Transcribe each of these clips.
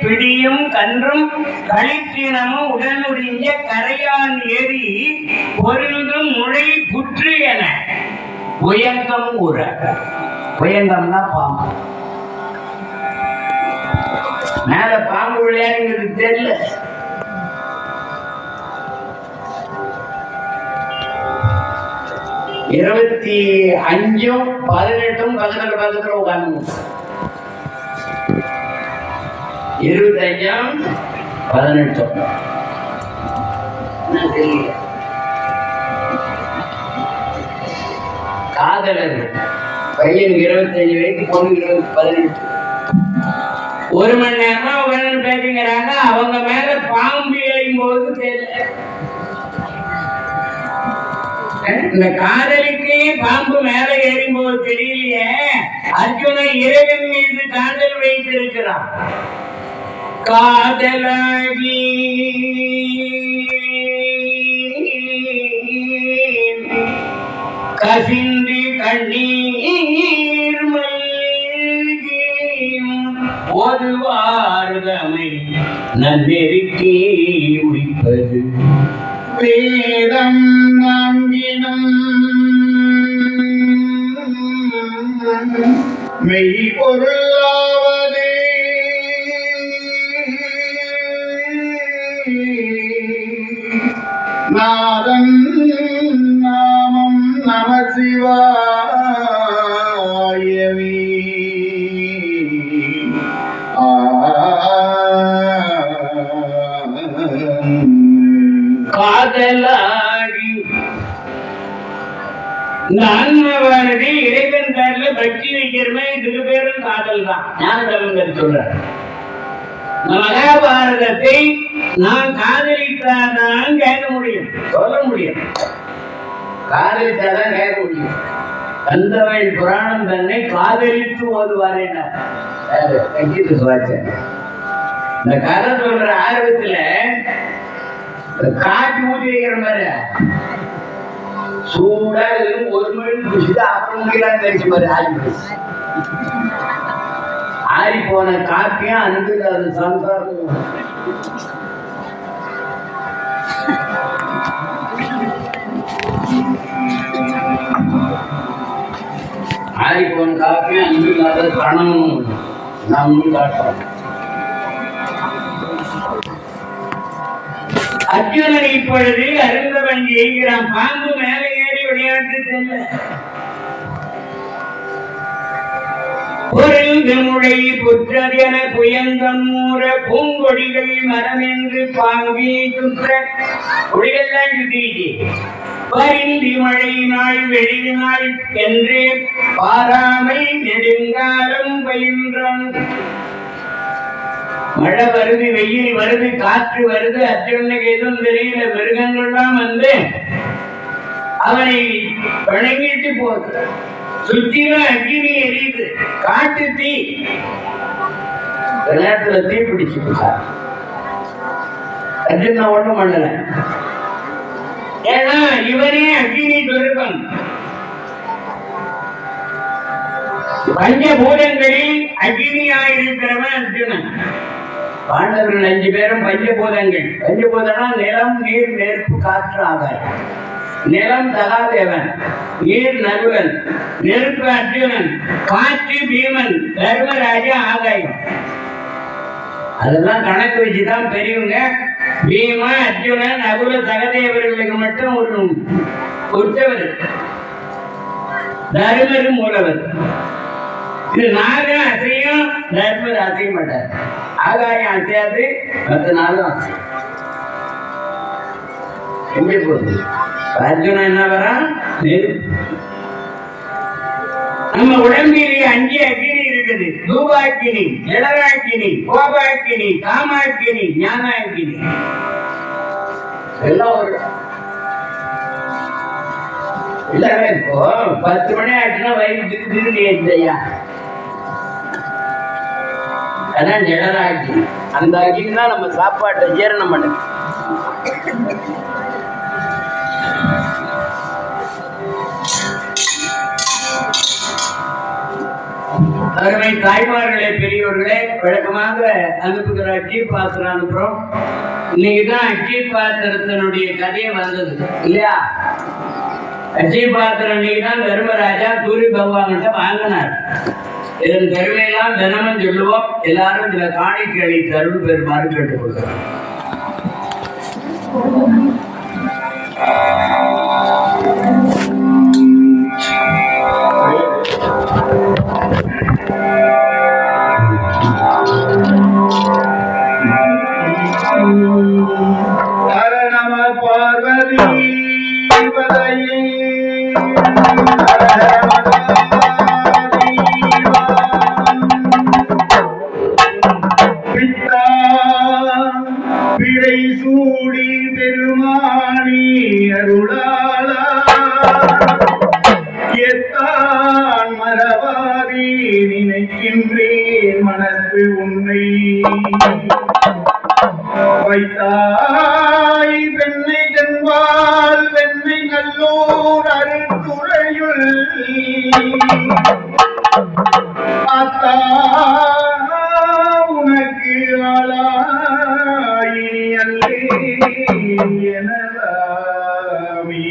பிடியும் கன்றும் களிற்றினமும் உடனுடைய கரையான் ஏறி பொருந்தும் முளை புற்று என புயங்கம் கூற. புயங்கம்னா பாம்பு. மேல பாம்பு விளையாடுங்கிறது தெரியல. இருபத்தி 5 18 பக்கத்துல உட்காந்து 25 18 தெரியல. காதலர் பையனுக்கு 25 வயசு, பொண்ணுக்கு 18. 1 மணி நேரமா உட்காந்து பேசுங்கிறாங்க. அவங்க மேல பாம்பு ஏறும் போது தெரியல. இந்த காதலுக்கு பாம்பு மேல ஏறும் போது தெரியலையே. அர்ஜுனன் இறைவன் மீது காதல் வைத்திருக்கிறான். காதலாகி கசிந்து கண்ணீர் மல்கி ஒருவாறுதமை நன்னெருக்கி உய்ப்பது வேதம் நான்கினும் மெய்பொருளாவது நாதம் நாமம் நமசிவாயவே. காதலாகி இந்த ஆன்மவானது இறைவன் பேர்ல பக்தி வைக்கிறமே, இதுக்கு பேரும் காதல் தான். ஞானதேவன் சொல்றார், மகாபாரதத்தை நான் காதலித்தாதான் கேட்க முடியும், சொல்ல முடியும். காதலித்தாதான் கேட்க முடியும். கந்தவேல் புராணம் தன்னை காதலித்து ஓதுவார். இந்த கதை சொல்ற ஆர்வத்துல காட்டு ஊதி வைக்கிற மாதிரி சூடா 1 மணி குடிச்சுட்டு அப்புறம் முடியலான்னு நினைச்ச மாதிரி ஆறி போன காப்பியும் அன்பு அது சம்சாரம். ஆறி போன காப்பியும் அன்பு இல்லாத பணம் நாமும் காட்டுறோம். அர்ஜுனன் இப்பொழுது அருந்தவன் செய்கிறான். பாம்பு மேலே ஏறி விளையாட்டு தெரியல. பொருள்கு முளை புற்றதென புயங்கம் மூற பூங்கொடிகள் மரம் என்று பாங்கி சுற்ற கொடிகள்லாம் சுத்திச்சு. பரிந்தி மழை நாள் வெளி நாள் என்று பாராமை நெடுங்காலம் பயின்றான். மழை வருது, வெயில் வருது, காற்று வருது. அர்ஜுனனுக்கு எதுவும் தெரியல. மிருகங்கள்லாம் வந்து அவனை வணங்கிட்டு போகுது. சுத்திலும் அக்னி எரியுது, காட்டு தீ. விளையாட்டுல தீ பிடிச்சு அர்ஜுன ஒண்ணும் பண்ணல. ஏன்னா இவனே அக்னி சொருபம். பஞ்சபூதங்களில் அக்னியாயிருக்கிறவன் அர்ஜுனன். பாண்டவர்கள் 5 பேரும் பஞ்சபூதங்கள். பஞ்சபூதம்னா நிலம், நீர், நெருப்பு, காற்று, ஆகாயம். நிலம் சகாதேவன், நீர் நகுலன், நெருப்பு அர்ஜுனன், காற்று பீமன், தர்மராஜா, ஆகாயம். அதெல்லாம் கணக்கு வச்சுதான் பெரியவங்க பீமா, அர்ஜுனன், நகுல, சகதேவர்களுக்கு மட்டும் ஒரு உற்சவர், தர்மர் மூலவர். இது நாகம் அசையும், தர்மர் அசைய மாட்டார். ஆகாயம் அசையாது, மற்ற நாளும் அசையும். எங்கே போகுது? அர்ஜுனன் என்ன வரான்? நம்ம உடம்பிலே 5 அக்கினி இருக்குது. தூபாக்கினி, ஜடராக்கினி, கோபாக்கினி, காமாக்கினி, ஞானாக்கினி. எல்லாம் ஒரு இல்லவே. இப்போ 10 மணி ஆச்சுன்னா வயிறு திரு இல்லையா? அதான் ஜடராக்கி. அந்த அக்கினி தான் நம்ம சாப்பாட்டை ஜீரணம் பண்ணுது. அருமை தாய்மார்களே, பெரியோர்களே, வழக்கமாக அனுப்புகிற அட்சி பாத்திரம் அனுப்புறோம். இன்னைக்குதான் அட்சி பாத்திரத்தினுடைய கதையை வந்தது இல்லையா? அட்சி பாத்திரம் இன்னைக்குதான் தர்மராஜா சூரிய பகவான்கிட்ட வாங்கினார். இதன் பெருமையெல்லாம் தினமும் சொல்லுவோம். எல்லாரும் இதுல காணிக்கை தருள் பெருமாறு கேட்டுக்கொள்கிறோம். ஹர நம பார்வதி பதையே பித்தா பிழை சூடி பெருமானி அருளாளா எத்தான் மரவாதி நினைக்கின்றேன் மனத்து உன்னை வைத்தாய் வெண்ணை தென்பால் வெண்ணை நல்லோர் அருந்துறையுள் அத்தா உனக்கு ஆளாய் அல்லே எனலாமி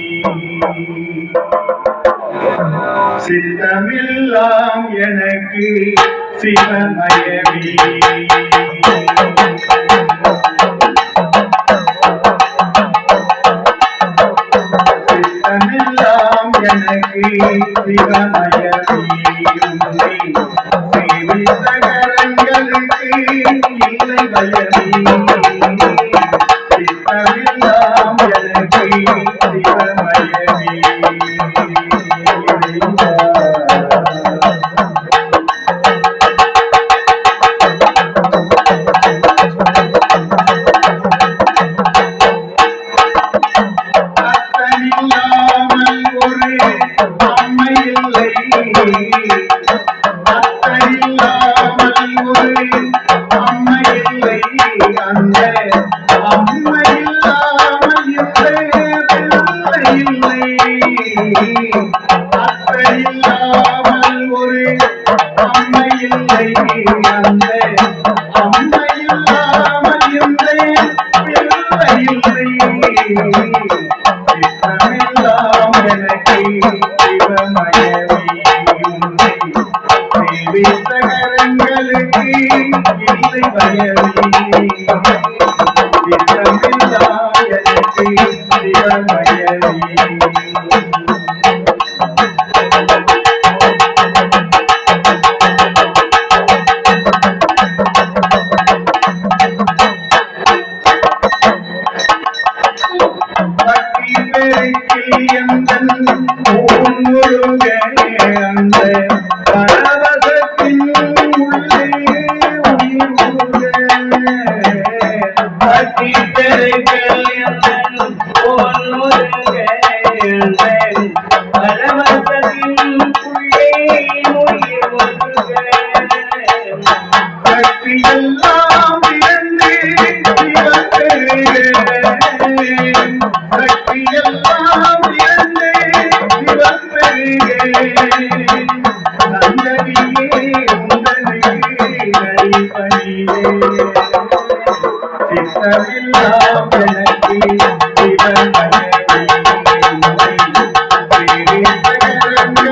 சித்தமெல்லாம் எனக்கு சிவமயமே சித்தமெல்லாம் எனக்கு சிவமயமே சேவித்த கரங்களுக்கு இல்லை பயமே சித்தமெல்லாம் எனக்கு சிவமயமே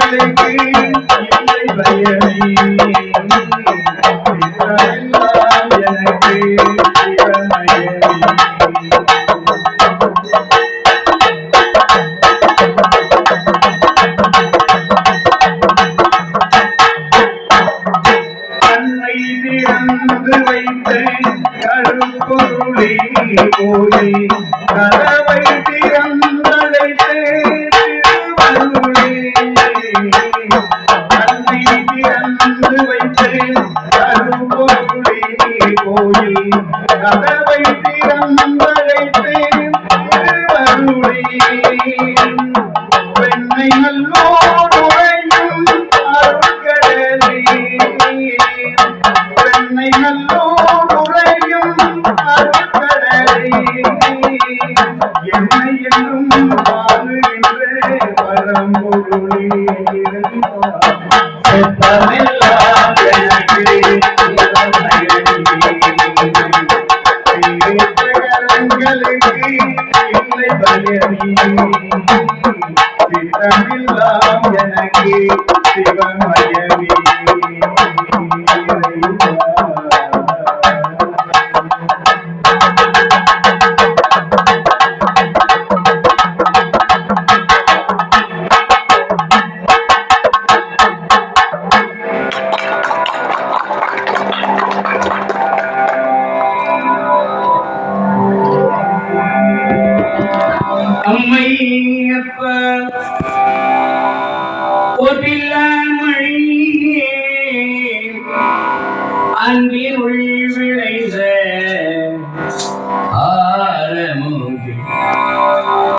கரங்களுக்கு இல்லை பயமே எனக்கு சிவமயமே பரம்பொருளே சித்தமெல்லாம் எனக்கு சிவமயமே அம்மையப்ப கோபில்